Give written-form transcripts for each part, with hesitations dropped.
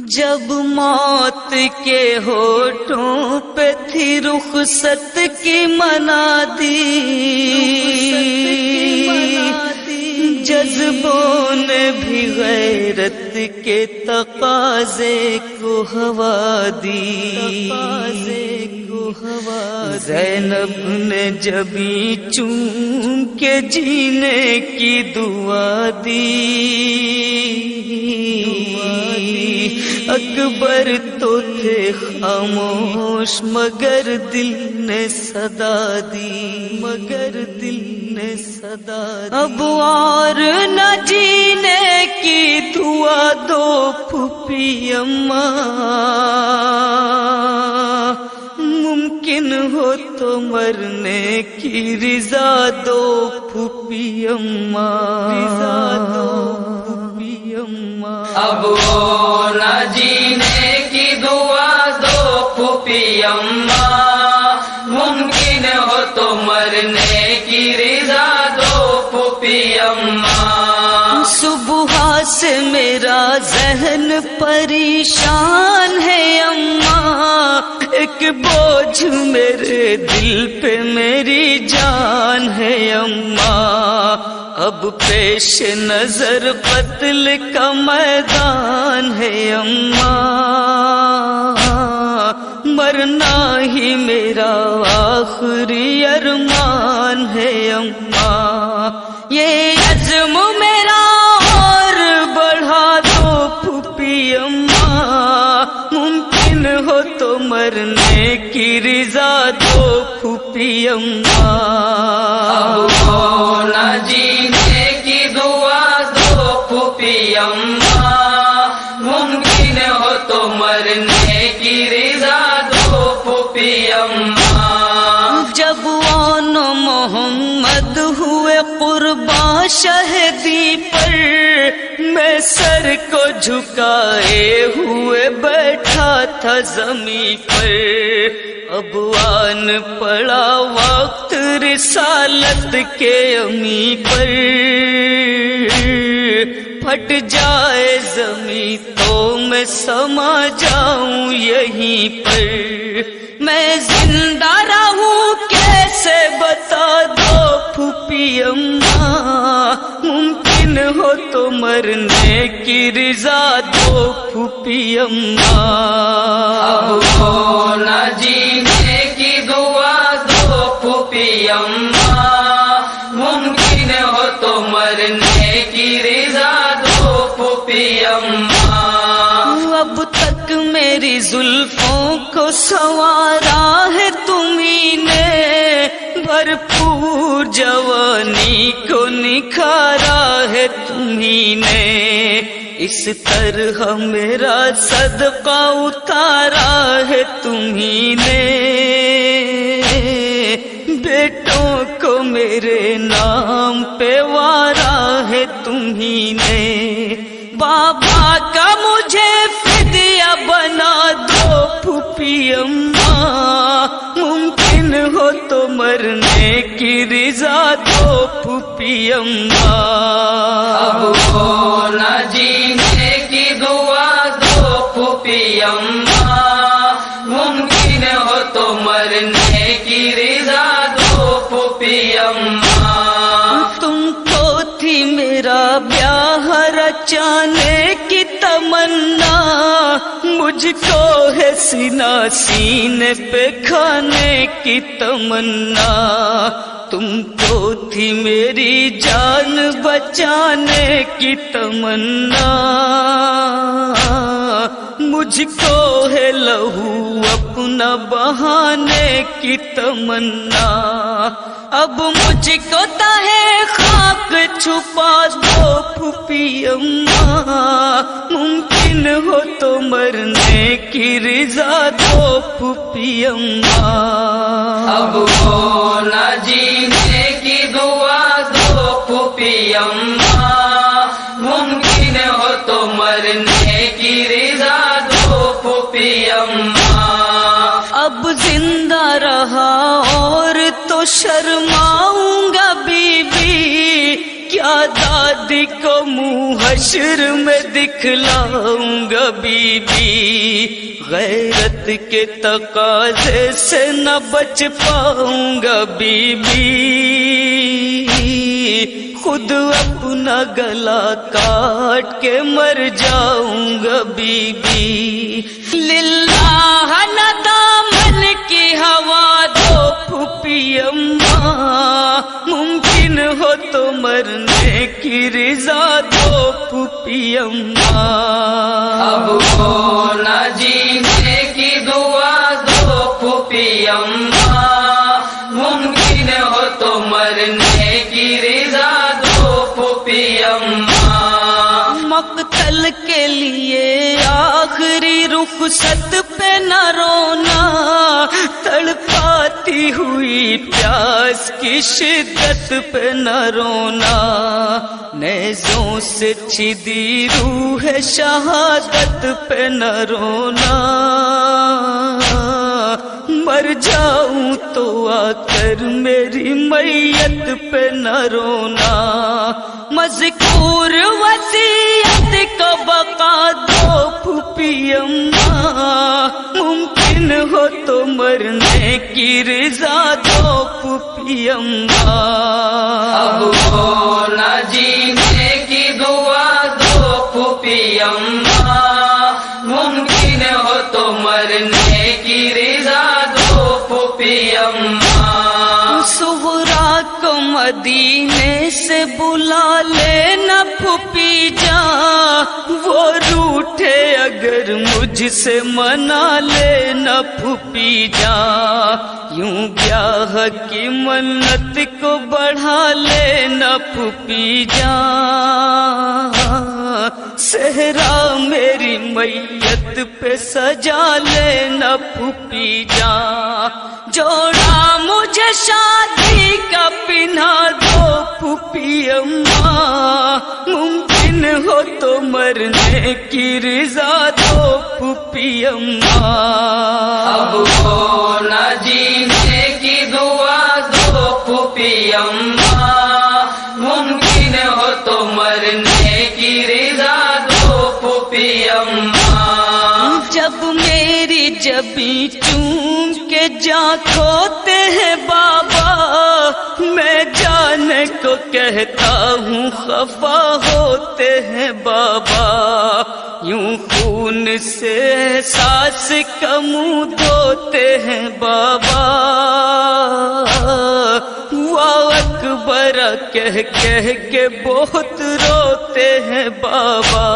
جب موت کے ہونٹوں پہ تھی رخصت کی منادی، جذبوں نے بھی غیرت کے تقاضے کو ہوا دی، زینب نے جبیں چوم کے جینے کی دعا دی، اکبر تو تھے خاموش مگر دل نے صدا دی، مگر دل نے صدا دی۔ اب اور نہ جینے کی دعا دو پھوپھی اماں، ممکن ہو تو مرنے کی رضا دو پھوپھی اماں، رضا دو پھوپھی اماں۔ اب وہ نہ جینے کی دعا دو پھوپھی اماں، ممکن ہو تو مرنے کی رضا دو پھوپھی اماں۔ صبح سے میرا ذہن پریشان ہے اماں، ایک بوجھ میرے دل پہ میری جان ہے اماں، اب پیش نظر قتل کا میدان ہے اماں، مرنا ہی میرا آخری ارمان ہے اماں، یہ عزم میرا اور بڑھا دو پھوپھی اماں، ممکن ہو تو مرنے کی رضا دو پھوپھی اماں۔ اب نہ جینے کی دعا دو پھوپھی اماں، ممکن ہو تو مرنے کی رضا دو پھوپھی اماں۔ جب آن محمد ہوئے قرباں شہدی پر، میں سر کو جھکائے ہوئے بیٹھا تھا زمین پر، اب آن پڑا وقت رسالت کے امی پر، پھٹ جائے زمین تو میں سما جاؤں یہیں پر، میں زندہ رہوں کیسے بتا دو پھوپھی اماں، ممکن ہو تو مرنے کی رضا دو پھوپھی اماں۔ اب وہ نہ جینے کی دعا دو پھوپھی اماں، ممکن ہو تو مرنے کی رضا دو پھوپھی اماں۔ اب تک میری زلفوں کو سنوارا ہے تمہیں نے، بھرپور جوانی کو نکھارا ہے تمہیں نے، اس طرح میرا صدقہ اتارا ہے تمہیں نے، بیٹوں کو میرے نام پہ وارا ہے تمہیں نے، بابا کا مجھے فدیہ بنا دو پھوپھی اماں، ممکن ہو تو مرنے کی رضا دو پھوپھی اماں۔ اب وہ نہ جینے کی دعا دو پھوپھی اماں، ممکن ہو تو مرنے کی رضا دو پھوپھی اماں۔ تم کو تھی میرا بیاہ رچانے کی تمنا، مجھ کو ہے سینہ سینے پہ کھانے کی تمنا، تم کو تھی میری جان بچانے کی تمنا، مجھ کو ہے لہو اپنا بہانے کی تمنا، اب مجھ کو تہے خاک چھپا دو پھوپھی اماں، ممکن ہو تو مرنے کی رضا دو پھوپھی اماں۔ اب وہ نہ جینے کی دعا دو پھوپھی اماں، ممکن ہو تو مرنے کی رضا دو پھوپھی اماں۔ اب زندہ رہا اور تو شرماؤں گا بی بی، کیا داد شادی کو منہ حشر میں دکھلاؤں گا بی بی، غیرت کے تقاضے سے نہ بچ پاؤں گا بی بی، خود اپنا گلا کاٹ کے مر جاؤں گا بی بی، للہ نہ دامن کی ہوا دو پھوپھی اماں، ممکن ہو تو مرنے کی رضا دو پھوپھی اماں، اب ہو نہ جینے کی دعا دو پھوپھی اماں، ممکن ہو تو مرنے کی رضا دو پھوپھی اماں، مقتل کے لیے آخری رخصت پہ نہ رونا، تڑپاتی ہوئی پیاس کی شدت پہ نہ رونا، نیزوں سے چھدی روح شہادت پہ نہ رونا، مر جاؤں تو آ کر میری میت پہ نہ رونا، مذکور وصیت کو بقا دو پھوپھی اماں، ممکن ہو تو مرنے کی رضا دو پھوپھی اماں، اب ہو نہ جینے کی دعا دو پھوپھی اماں، ممکن ہو تو مرنے کی رضا دو پھوپھی اماں، صغرا کو مدینے سے بلا لینا پھوپھی جان، وہ روٹھے اگر مجھ سے منا لینا پھوپھی جان، یوں بیاہ کی منت کو بڑھا لینا پھوپھی جان، صحرا میری میت پہ سجا لینا پھوپھی جان، جوڑا مجھے شادی کا پہنا دو پھوپھی اماں، ممکن ہو تو مرنے کی رضا دو پھوپھی اماں، اب ہو نہ جینے کی دعا دو پھوپھی اماں، ممکن ہو تو مرنے کی رضا دو پھوپھی اماں، جب میری جبیں چوم کے جاں کھوتے ہیں بابا، میں جانے کو کہتا ہوں خفا ہوتے ہیں بابا، یوں خون سے احساس کا منہ دھوتے ہیں بابا، واہ اکبر کہہ کہہ کے بہت روتے ہیں بابا،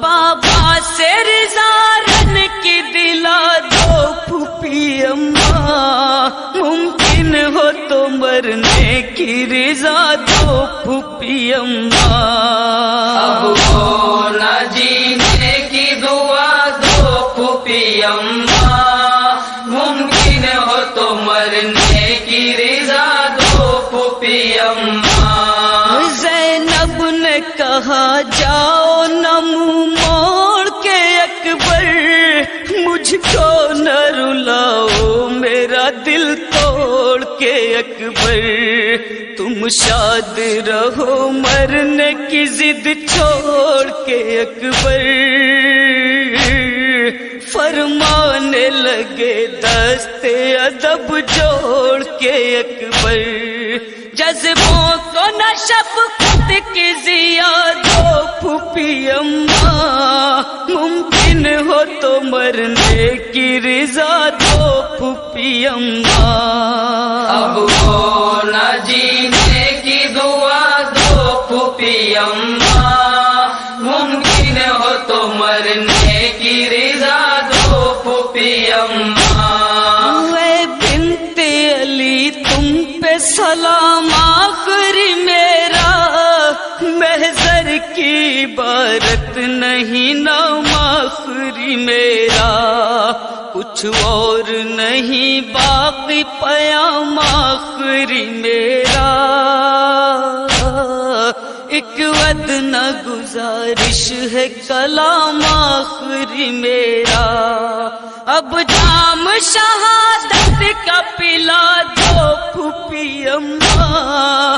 بابا سے رضا رن کی دلا دو پھوپھی اماں، ممکن ہو تو مرنے کی رضا دو پھوپھی اماں، اب ہو نہ جینے کی دعا دو پھوپھی اماں، ممکن ہو تو مرنے کی رضا دو پھوپھی اماں، زینب نے کہا جاؤ نہ منہ موڑ کے اکبر، مجھ کو نہ رلاؤ میرا دل توڑ کے اکبر، تم شاد رہو مرنے کی ضد چھوڑ کے اکبر، فرمانے لگے دست ادب جوڑ کے اکبر، جذبوں کو نہ شفقت کی ضیا دو پھوپھی اماں، ممکن ہو تو مرنے کی رضا دو پھوپھی اماں، اب ہو نہ جینے کی دعا دو پھوپھی اماں، ممکن ہو تو مرنے کی رضا دو پھوپھی اماں، اے بنت علی تم پہ سلام آخری میرا، محضر کی عبارت نہیں نام آخری میرا، کچھ اور نہیں باقی پیام آخری میرا، ایک ودنا گزارش ہے کلام آخری میرا، اب جام شہادت کا پلا دو پھوپھی اماں،